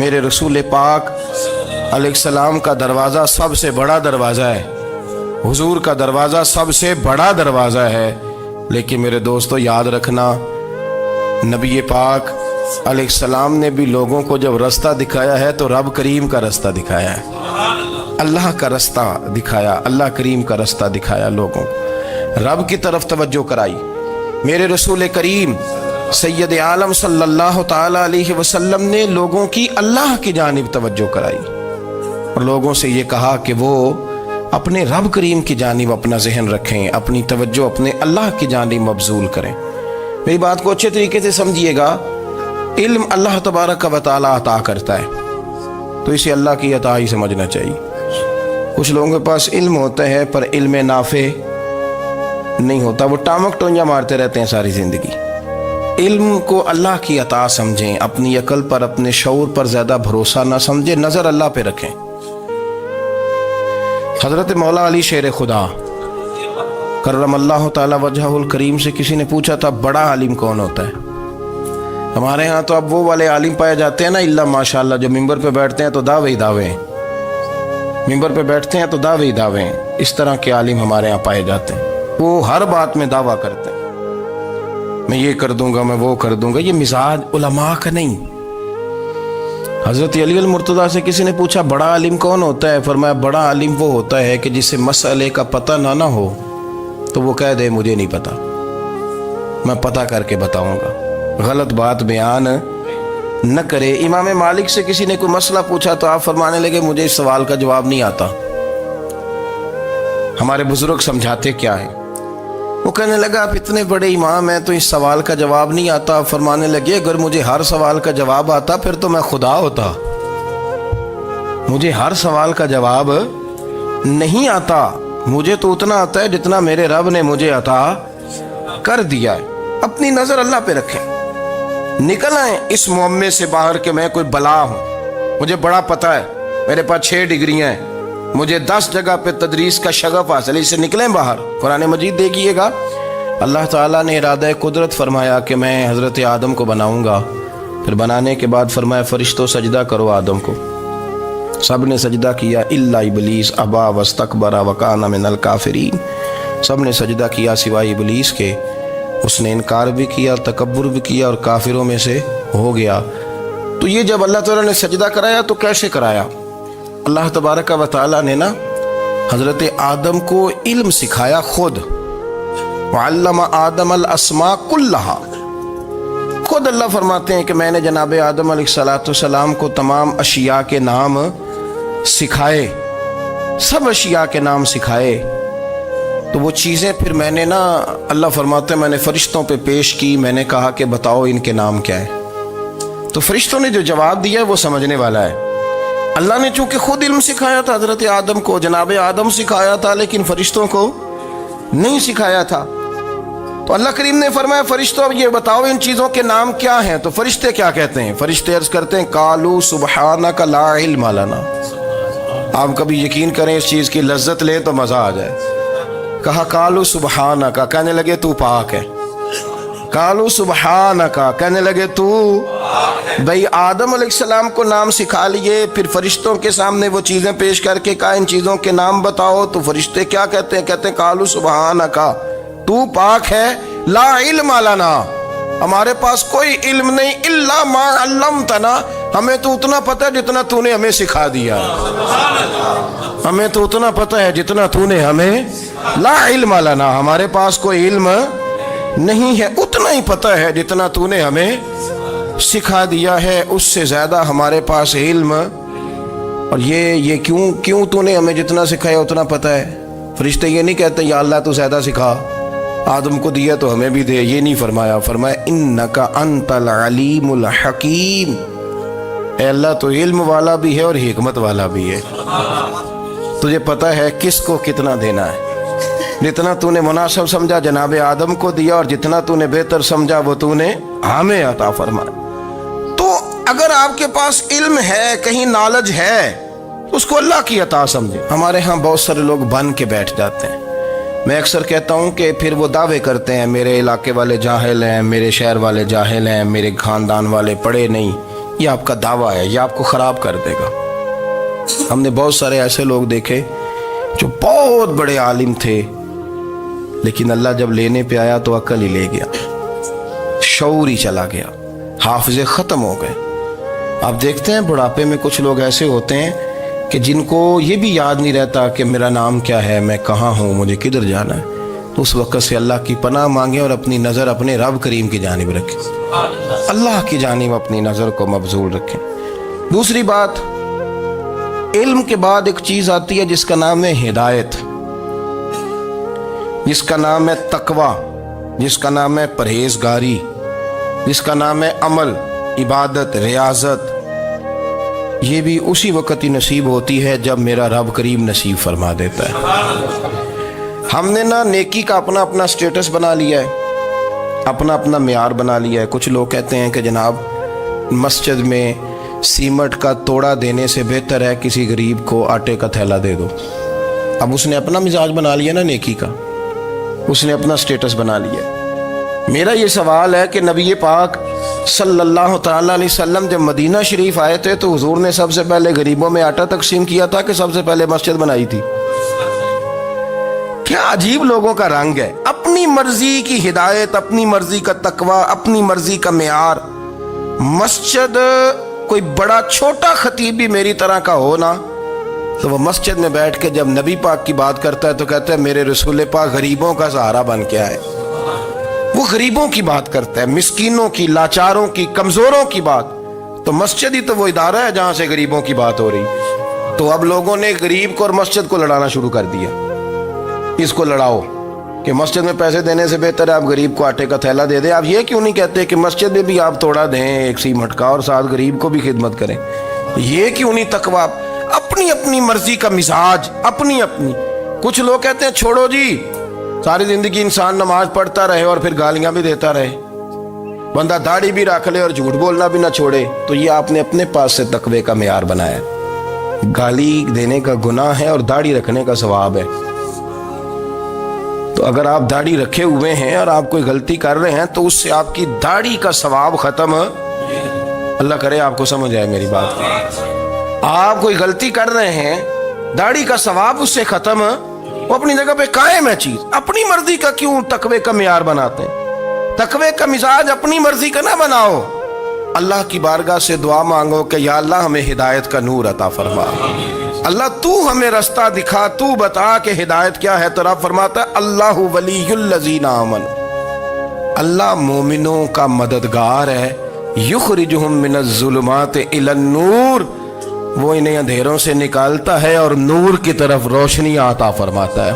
میرے رسول پاک علیہ السلام کا دروازہ سب سے بڑا دروازہ ہے، حضور کا دروازہ سب سے بڑا دروازہ ہے، لیکن میرے دوستو یاد رکھنا، نبی پاک علیہ السلام نے بھی لوگوں کو جب رستہ دکھایا ہے تو رب کریم کا رستہ دکھایا ہے، اللہ کا رستہ دکھایا، اللہ کریم کا رستہ دکھایا، لوگوں رب کی طرف توجہ کرائی۔ میرے رسول کریم سید عالم صلی اللہ تعالی علیہ وسلم نے لوگوں کی اللہ کی جانب توجہ کرائی اور لوگوں سے یہ کہا کہ وہ اپنے رب کریم کی جانب اپنا ذہن رکھیں، اپنی توجہ اپنے اللہ کی جانب مبذول کریں۔ میری بات کو اچھے طریقے سے سمجھیے گا، علم اللہ تبارک و تعالی عطا کرتا ہے تو اسے اللہ کی عطا ہی سمجھنا چاہیے۔ کچھ لوگوں کے پاس علم ہوتا ہے پر علم نافع نہیں ہوتا، وہ ٹامک ٹونجا مارتے رہتے ہیں ساری زندگی۔ علم کو اللہ کی عطا سمجھیں، اپنی عقل پر اپنے شعور پر زیادہ بھروسہ نہ سمجھیں، نظر اللہ پہ رکھیں۔ حضرت مولا علی شیر خدا کرم اللہ تعالی وجہہ الکریم سے کسی نے پوچھا تھا بڑا عالم کون ہوتا ہے؟ ہمارے ہاں تو اب وہ والے عالم پائے جاتے ہیں نا، اللہ ماشاءاللہ، جو ممبر پہ بیٹھتے ہیں تو دعوے ہی دعوے ہیں، ممبر پہ بیٹھتے ہیں تو دعوے ہی دعوے ہیں، اس طرح کے عالم ہمارے ہاں پائے جاتے ہیں۔ وہ ہر بات میں دعویٰ کرتے ہیں، میں یہ کر دوں گا، میں وہ کر دوں گا۔ یہ مزاج علماء کا نہیں۔ حضرت علی المرتضیٰ سے کسی نے پوچھا بڑا عالم کون ہوتا ہے؟ فرمایا بڑا عالم وہ ہوتا ہے کہ جسے مسئلے کا پتہ نہ ہو تو وہ کہہ دے مجھے نہیں پتا، میں پتہ کر کے بتاؤں گا، غلط بات بیان نہ کرے۔ امام مالک سے کسی نے کوئی مسئلہ پوچھا تو آپ فرمانے لگے مجھے اس سوال کا جواب نہیں آتا، ہمارے بزرگ سمجھاتے کیا ہیں؟ وہ کہنے لگا آپ اتنے بڑے امام ہیں تو اس سوال کا جواب نہیں آتا۔ فرمانے لگے اگر مجھے ہر سوال کا جواب آتا پھر تو میں خدا ہوتا، مجھے ہر سوال کا جواب نہیں آتا، مجھے تو اتنا آتا ہے جتنا میرے رب نے مجھے عطا کر دیا ہے۔ اپنی نظر اللہ پہ رکھیں، نکل آئیں اس معمے سے باہر کہ میں کوئی بلا ہوں، مجھے بڑا پتہ ہے، میرے پاس 6 ڈگریاں ہیں، مجھے 10 جگہ پہ تدریس کا شغف حاصل ہے، اس سے نکلیں باہر۔ قرآن مجید دیکھیے گا، اللہ تعالیٰ نے ارادہ قدرت فرمایا کہ میں حضرت آدم کو بناؤں گا، پھر بنانے کے بعد فرمایا فرشتوں سجدہ کرو آدم کو، سب نے سجدہ کیا الا ابلیس ابا واستکبر وکان من الکافرین، سب نے سجدہ کیا سوائے ابلیس کے، اس نے انکار بھی کیا، تکبر بھی کیا اور کافروں میں سے ہو گیا۔ تو یہ جب اللہ تعالیٰ نے سجدہ کرایا تو کیسے کرایا؟ اللہ تبارک و تعالیٰ نے نا حضرت آدم کو علم سکھایا خود، وعلم آدم الاسماء کلہا، خود اللہ فرماتے ہیں کہ میں نے جناب آدم علیہ السلام کو تمام اشیاء کے نام سکھائے، سب اشیاء کے نام سکھائے۔ تو وہ چیزیں پھر میں نے نا، اللہ فرماتے ہیں میں نے فرشتوں پہ پیش کی، میں نے کہا کہ بتاؤ ان کے نام کیا ہے، تو فرشتوں نے جو جواب دیا ہے وہ سمجھنے والا ہے۔ اللہ نے چونکہ خود علم سکھایا تھا حضرت آدم کو، جناب آدم سکھایا تھا لیکن فرشتوں کو نہیں سکھایا تھا، تو اللہ کریم نے فرمایا فرشتوں اب یہ بتاؤ ان چیزوں کے نام کیا ہیں؟ تو فرشتے کیا کہتے ہیں؟ فرشتے عرض کرتے ہیں قالوا سبحانک لا علم لنا۔ آپ کبھی یقین کریں اس چیز کی لذت لیں تو مزہ آ جائے۔ کہا قالوا سبحانک، کہنے لگے تو پاک ہے، قالوا سبحانک، کہنے لگے تو بھئی آدم علیہ السلام کو نام سکھا لیے، پھر فرشتوں کے سامنے وہ چیزیں پیش کر کے کہا ان چیزوں کے نام بتاؤ، تو فرشتے کیا کہتے ہیں؟ کہتے ہیں قالوا سبحانک، تو پاک ہے، لا علم لنا، ہمارے پاس کوئی علم نہیں، الا ما علمتنا، ہمیں تو اتنا پتہ ہے جتنا تو نے ہمیں سکھا دیا، ہمیں تو اتنا پتہ ہے جتنا تو نے ہمیں، لا علم لنا، ہمارے پاس کوئی علم نہیں ہے، اتنا ہی پتہ ہے جتنا تو نے ہمیں سکھا دیا ہے، اس سے زیادہ ہمارے پاس علم۔ اور یہ کیوں تو نے ہمیں جتنا سکھایا اتنا پتہ ہے؟ فرشتے یہ نہیں کہتے یا اللہ تو زیادہ سکھا، آدم کو دیا تو ہمیں بھی دے، یہ نہیں فرمایا، فرمایا انک انت العلیم الحکیم، اے اللہ تو علم والا بھی ہے اور حکمت والا بھی ہے، تجھے پتہ ہے کس کو کتنا دینا ہے، جتنا تو نے مناسب سمجھا جناب آدم کو دیا اور جتنا تو نے بہتر سمجھا وہ تو نے ہمیں عطا فرمایا۔ تو اگر آپ کے پاس علم ہے، کہیں نالج ہے، اس کو اللہ کی عطا سمجھے۔ ہمارے ہاں بہت سارے لوگ بن کے بیٹھ جاتے ہیں، میں اکثر کہتا ہوں کہ پھر وہ دعوے کرتے ہیں میرے علاقے والے جاہل ہیں، میرے شہر والے جاہل ہیں، میرے خاندان والے پڑھے نہیں، یہ آپ کا دعویٰ ہے، یہ آپ کو خراب کر دے گا۔ ہم نے بہت سارے ایسے لوگ دیکھے جو بہت بڑے عالم تھے، لیکن اللہ جب لینے پہ آیا تو عقل ہی لے گیا، شعور ہی چلا گیا، حافظے ختم ہو گئے۔ آپ دیکھتے ہیں بڑھاپے میں کچھ لوگ ایسے ہوتے ہیں کہ جن کو یہ بھی یاد نہیں رہتا کہ میرا نام کیا ہے، میں کہاں ہوں، مجھے کدھر جانا ہے۔ تو اس وقت سے اللہ کی پناہ مانگیں اور اپنی نظر اپنے رب کریم کی جانب رکھیں، اللہ کی جانب اپنی نظر کو مبذول رکھیں۔ دوسری بات، علم کے بعد ایک چیز آتی ہے جس کا نام ہے ہدایت، جس کا نام ہے تقویٰ، جس کا نام ہے پرہیزگاری، جس کا نام ہے عمل، عبادت، ریاضت۔ یہ بھی اسی وقت ہی نصیب ہوتی ہے جب میرا رب کریم نصیب فرما دیتا ہے۔ ہم نے نا نیکی کا اپنا اپنا سٹیٹس بنا لیا ہے، اپنا اپنا معیار بنا لیا ہے۔ کچھ لوگ کہتے ہیں کہ جناب مسجد میں سیمٹ کا توڑا دینے سے بہتر ہے کسی غریب کو آٹے کا تھیلا دے دو۔ اب اس نے اپنا مزاج بنا لیا نا نیکی کا، اس نے اپنا سٹیٹس بنا لیا۔ میرا یہ سوال ہے کہ نبی پاک صلی اللہ تعالیٰ علیہ وسلم جب مدینہ شریف آئے تھے تو حضور نے سب سے پہلے غریبوں میں آٹا تقسیم کیا تھا کہ سب سے پہلے مسجد بنائی تھی؟ کیا عجیب لوگوں کا رنگ ہے، اپنی مرضی کی ہدایت، اپنی مرضی کا تقویٰ، اپنی مرضی کا معیار۔ مسجد کوئی بڑا چھوٹا خطیب بھی میری طرح کا ہو نا تو وہ مسجد میں بیٹھ کے جب نبی پاک کی بات کرتا ہے تو کہتا ہے میرے رسول پاک غریبوں کا سہارا بن کے آئے۔ وہ غریبوں کی بات کرتا ہے، مسکینوں کی، لاچاروں کی، کمزوروں کی بات۔ تو مسجد ہی تو وہ ادارہ ہے جہاں سے غریبوں کی بات ہو رہی۔ تو اب لوگوں نے غریب کو اور مسجد کو لڑانا شروع کر دیا، اس کو لڑاؤ کہ مسجد میں پیسے دینے سے بہتر ہے آپ غریب کو آٹے کا تھیلا دے دیں۔ آپ یہ کیوں نہیں کہتے کہ مسجد میں بھی آپ توڑا دیں ایک سیمٹ کا اور ساتھ غریب کو بھی خدمت کریں؟ یہ کیوں نہیں تقویٰ؟ اپنی اپنی مرضی کا مزاج، اپنی اپنی۔ کچھ لوگ کہتے ہیں چھوڑو جی، ساری زندگی انسان نماز پڑھتا رہے اور پھر گالیاں بھی دیتا رہے، بندہ داڑھی بھی رکھ لے اور جھوٹ بولنا بھی نہ چھوڑے۔ تو یہ آپ نے اپنے پاس سے تقوی کا معیار بنایا۔ گالی دینے کا گناہ ہے اور داڑھی رکھنے کا ثواب ہے۔ تو اگر آپ داڑھی رکھے ہوئے ہیں اور آپ کوئی غلطی کر رہے ہیں تو اس سے آپ کی داڑھی کا ثواب ختم، اللہ کرے آپ کو سمجھ آئے میری بات۔ آپ کوئی غلطی کر رہے ہیں، داڑھی کا ثواب اس سے ختم، وہ اپنی جگہ پہ قائم ہے چیز۔ اپنی مرضی کا کیوں تقوی کا معیار بناتے ہیں؟ تقوی کا مزاج اپنی مرضی کا نہ بناؤ۔ اللہ کی بارگاہ سے دعا مانگو کہ یا اللہ ہمیں ہدایت کا نور عطا فرما، اللہ تو ہمیں رستہ دکھا، تو بتا کہ ہدایت کیا ہے۔ تو رب فرماتا ہے اللہ ولی الذین آمنوا، اللہ مومنوں کا مددگار ہے، یخرجہم من الظلمات الی النور، وہ انہیں اندھیروں سے نکالتا ہے اور نور کی طرف روشنی عطا فرماتا ہے۔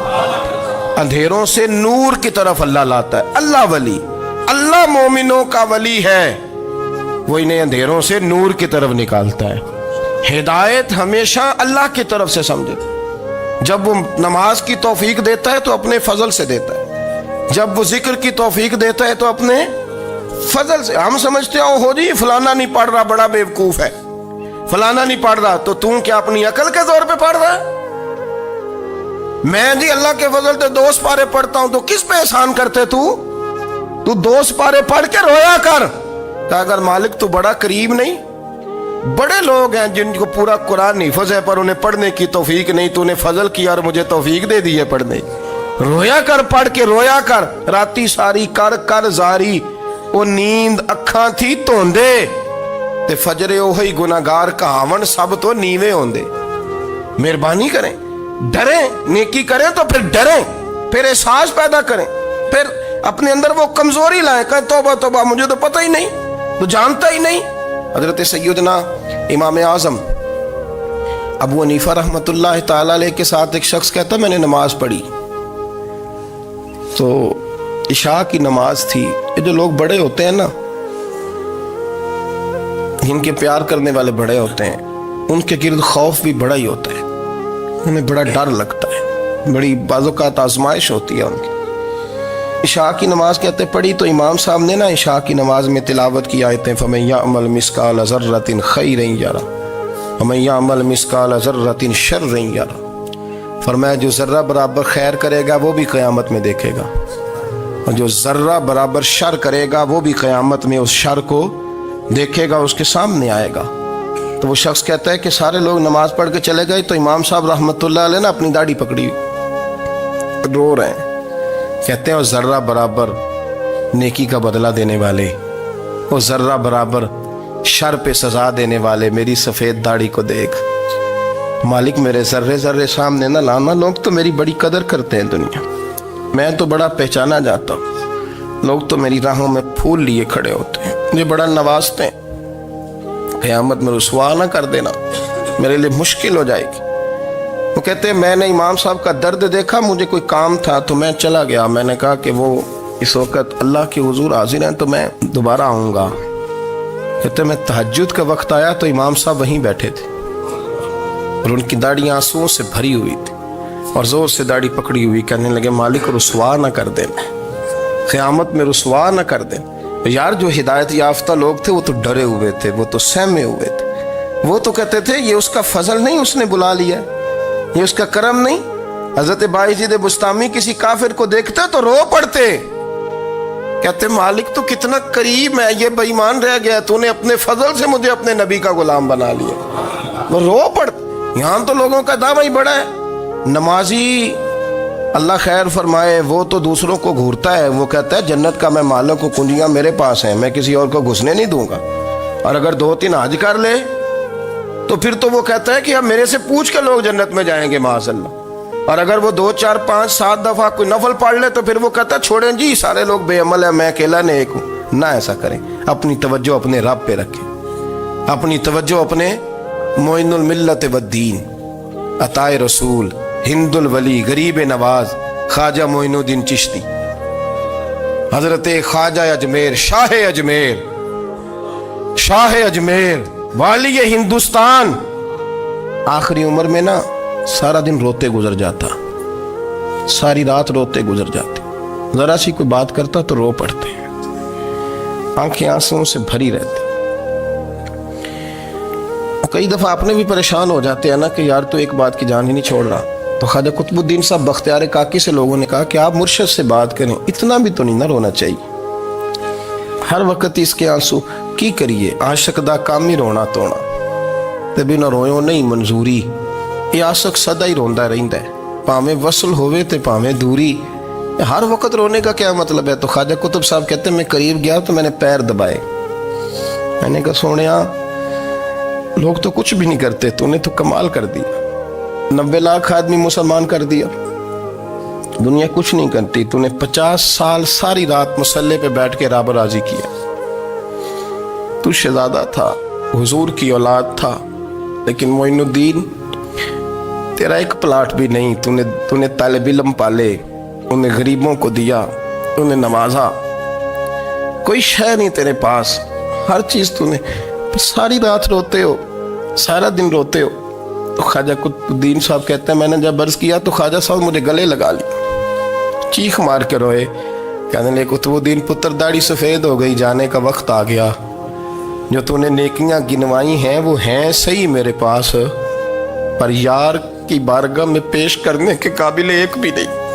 اندھیروں سے نور کی طرف اللہ لاتا ہے۔ اللہ ولی، اللہ مومنوں کا ولی ہے، وہ انہیں اندھیروں سے نور کی طرف نکالتا ہے۔ ہدایت ہمیشہ اللہ کی طرف سے سمجھے۔ جب وہ نماز کی توفیق دیتا ہے تو اپنے فضل سے دیتا ہے، جب وہ ذکر کی توفیق دیتا ہے تو اپنے فضل سے۔ ہم سمجھتے ہو جی فلانا نہیں پڑھ رہا بڑا بیوقوف ہے، فلانا نہیں پڑھ رہا، تو تم کیا اپنی عقل کے زور پہ پڑھ رہا ہے؟ میں جی اللہ کے فضل سے 2 سپارے پڑھتا ہوں، تو کس پہ احسان کرتے تو 2 سپارے پڑھ کے رویا کر کہ اگر مالک تو بڑا قریب نہیں۔ بڑے لوگ ہیں جن کو پورا قرآن حفظ ہے پر انہیں پڑھنے کی توفیق نہیں، تو انہیں فضل کیا اور مجھے توفیق دے دی ہے پڑھنے۔ رویا کر، پڑھ کے رویا کر، راتی ساری کر کر زاری، وہ نیند اکھاں تھی توندے تے فجرے اوہی گناہگار کہاون سب تو نیوے ہوندے۔ مہربانی کریں، ڈریں، نیکی کریں تو پھر ڈریں، پھر احساس پیدا کریں، پھر اپنے اندر وہ کمزوری لائیں کہ توبہ توبہ مجھے تو پتہ ہی نہیں، تو جانتا ہی نہیں۔ حضرت سیدنا امام اعظم ابو حنیفہ رحمۃ اللہ تعالی علیہ کے ساتھ ایک شخص کہتا میں نے نماز پڑھی تو عشاء کی نماز تھی۔ یہ جو لوگ بڑے ہوتے ہیں نا، جن کے پیار کرنے والے بڑے ہوتے ہیں، ان کے گرد خوف بھی بڑا ہی ہوتا ہے، انہیں بڑا ڈر لگتا ہے، بڑی بعض اوقات آزمائش ہوتی ہے ان کی۔ عشاء کی نماز کہتے پڑھی تو امام صاحب نے نا عشاء کی نماز میں تلاوت کی آیتیں فَمَن يَعْمَلْ مِثْقَالَ ذَرَّةٍ خَيْرًا يَرَهُ وَمَن يَعْمَلْ مِثْقَالَ ذَرَّةٍ شَرًّا يَرَهُ، فرمایا جو ذرہ برابر خیر کرے گا وہ بھی قیامت میں دیکھے گا، اور جو ذرہ برابر شر کرے گا وہ بھی قیامت میں اس شر کو دیکھے گا اس کے سامنے آئے گا. تو وہ شخص کہتا ہے کہ سارے لوگ نماز پڑھ کے چلے گئے تو امام صاحب رحمۃ اللہ علیہ نے اپنی داڑھی پکڑی رو رہے ہیں. کہتے ہیں وہ ذرہ برابر نیکی کا بدلہ دینے والے، وہ ذرہ برابر شر پہ سزا دینے والے میری سفید داڑھی کو دیکھ. مالک میرے ذرے ذرے سامنے نہ لانا، لوگ تو میری بڑی قدر کرتے ہیں دنیا، میں تو بڑا پہچانا جاتا ہوں، لوگ تو میری راہوں میں پھول لیے کھڑے ہوتے ہیں، مجھے بڑا نوازتے ہیں. قیامت میں رسوا نہ کر دینا، میرے لیے مشکل ہو جائے گی. وہ کہتے ہیں میں نے امام صاحب کا درد دیکھا، مجھے کوئی کام تھا تو میں چلا گیا. میں نے کہا کہ وہ اس وقت اللہ کے حضور حاضر ہیں تو میں دوبارہ آؤں گا. کہتے ہیں میں تہجد کا وقت آیا تو امام صاحب وہیں بیٹھے تھے اور ان کی داڑھی آنسوؤں سے بھری ہوئی تھی اور زور سے داڑھی پکڑی ہوئی. کہنے لگے مالک رسوا نہ کر دینا، قیامت میں رسوا نہ کر دینا. یار جو ہدایت یافتہ لوگ تھے وہ تو ڈرے ہوئے تھے، وہ تو سہمے ہوئے تھے، وہ تو کہتے تھے یہ اس کا فضل نہیں، اس نے بلا لیا، یہ اس کا کرم نہیں. حضرت باعزید بستامی کسی کافر کو دیکھتے تو رو پڑتے، کہتے مالک تو کتنا قریب ہے، یہ بے ایمان رہ گیا، تو نے اپنے فضل سے مجھے اپنے نبی کا غلام بنا لیا. وہ رو پڑتے. یہاں تو لوگوں کا دعویٰ ہی بڑا ہے. نمازی اللہ خیر فرمائے وہ تو دوسروں کو گھورتا ہے، وہ کہتا ہے جنت کا میں مالک ہوں، کنجیاں میرے پاس ہیں، میں کسی اور کو گھسنے نہیں دوں گا. اور اگر 2-3 حج کر لے تو پھر تو وہ کہتا ہے کہ اب میرے سے پوچھ کے لوگ جنت میں جائیں گے معاذ اللہ. اور اگر وہ 2 4 5 7 دفعہ کوئی نفل پڑھ لے تو پھر وہ کہتا ہے چھوڑیں جی سارے لوگ بے عمل ہیں، میں اکیلا نیک ہوں. نہ ایسا کریں، اپنی توجہ اپنے رب پہ رکھیں، اپنی توجہ اپنے معین الملت والدین، عطائے رسول، ہند الولی، غریب نواز، خواجہ معین الدین چشتی، حضرت خواجہ اجمیر، شاہ اجمیر، والی ہندوستان. آخری عمر میں نا سارا دن روتے گزر جاتا، ساری رات روتے گزر جاتے، ذرا سی کوئی بات کرتا تو رو پڑتے، آنکھیں آنسوں سے بھری رہتی. کئی دفعہ اپنے بھی پریشان ہو جاتے ہیں نا کہ یار تو ایک بات کی جان ہی نہیں چھوڑ رہا. تو خواجہ قطب الدین صاحب بختیار کاکی سے لوگوں نے کہا کہ آپ مرشد سے بات کریں، اتنا بھی تو نہیں نہ رونا چاہیے، ہر وقت اس کے آنسو کی کریے. عاشق دا کام ہی رونا تونا تے بنا رویوں نہیں منظوری. یہ عاشق سدا ہی روندا رہندا ہے، پاویں وصل ہوئے تے پاویں دوری. ہر وقت رونے کا کیا مطلب ہے؟ تو خواجہ قطب صاحب کہتے ہیں میں قریب گیا تو میں نے پیر دبائے، میں نے کہا سونیا لوگ تو کچھ بھی نہیں کرتے، تو نے تو کمال کر دیا، 90 لاکھ آدمی مسلمان کر دیا، دنیا کچھ نہیں کرتی، تو نے 50 سال ساری رات مصلے پہ بیٹھ کے رب راضی کیا. تو شہزادہ تھا، حضور کی اولاد تھا، لیکن معین الدین تیرا ایک پلاٹ بھی نہیں، تو نے طالب علم پالے، انہیں غریبوں کو دیا، انہیں نوازا، کوئی شے نہیں تیرے پاس، ہر چیز تو نے، ساری رات روتے ہو، سارا دن روتے ہو. تو خواجہ قطب الدین صاحب کہتے ہیں میں نے جب عرض کیا تو خواجہ صاحب مجھے گلے لگا لی، چیخ مار کے روئے، کہنے لگے قطب الدین پتر داڑھی سفید ہو گئی، جانے کا وقت آ گیا، جو تو نے نیکیاں گنوائی ہیں وہ ہیں صحیح میرے پاس، پر یار کی بارگاہ میں پیش کرنے کے قابل ایک بھی نہیں.